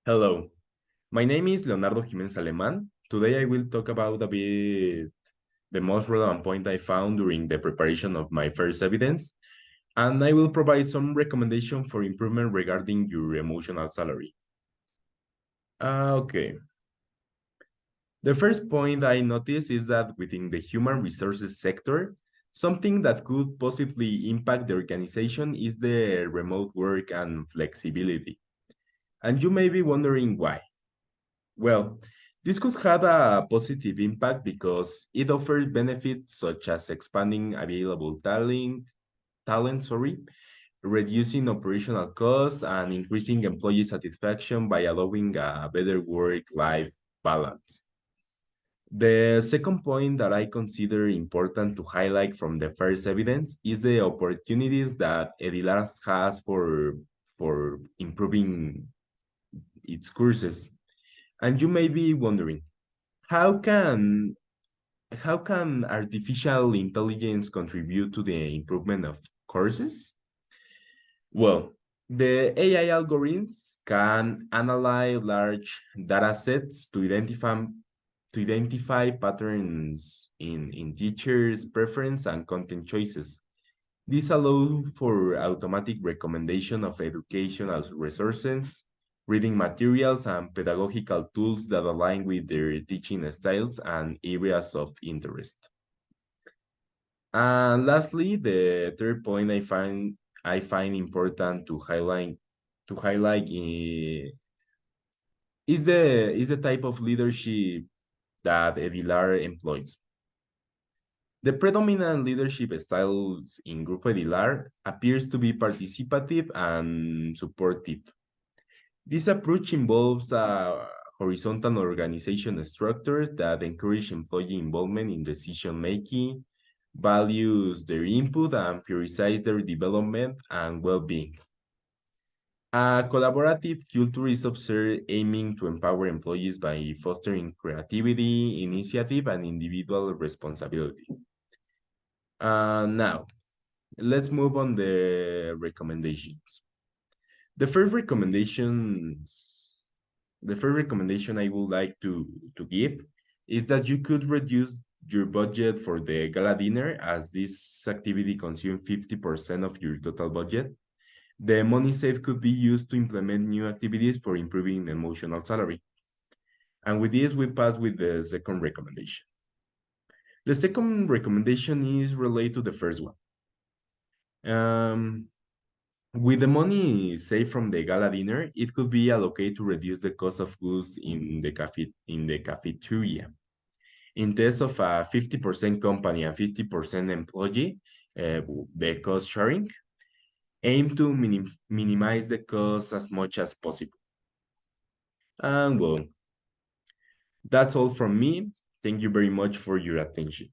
Hello, my name is Leonardo Jimenez Aleman. Today I will talk about a bit the most relevant point I found during the preparation of my first evidence, and I will provide some recommendation for improvement regarding your emotional salary. Okay. The first point I noticed is that within the human resources sector, something that could possibly impact the organization is the remote work and flexibility. And you may be wondering why. Well, this could have a positive impact because it offers benefits such as expanding available talent, reducing operational costs, and increasing employee satisfaction by allowing a better work-life balance. The second point that I consider important to highlight from the first evidence is the opportunities that Edilas has for improving its courses. And you may be wondering, how can how can artificial intelligence contribute to the improvement of courses? Well, the AI algorithms can analyze large data sets to identify patterns in teachers' preference and content choices. This allows for automatic recommendation of educational resources, reading materials, and pedagogical tools that align with their teaching styles and areas of interest. And lastly, the third point I find important to highlight is the type of leadership that Edilar employs. The predominant leadership styles in Grupo Edilar appears to be participative and supportive. This approach involves a horizontal organization structure that encourages employee involvement in decision making, values their input, and prioritizes their development and well-being. A collaborative culture is observed aiming to empower employees by fostering creativity, initiative, and individual responsibility. Now, let's move on the recommendations. The first recommendations, the first recommendation I would like to give is that you could reduce your budget for the gala dinner as this activity consumes 50% of your total budget. The money saved could be used to implement new activities for improving emotional salary. And with this, we pass with the second recommendation. The second recommendation is related to the first one. Um, With the money saved from the gala dinner, it could be allocated to reduce the cost of goods in the cafeteria. In case of a 50% company and 50% employee, the cost sharing, aim to minimize the cost as much as possible. And well, that's all from me. Thank you very much for your attention.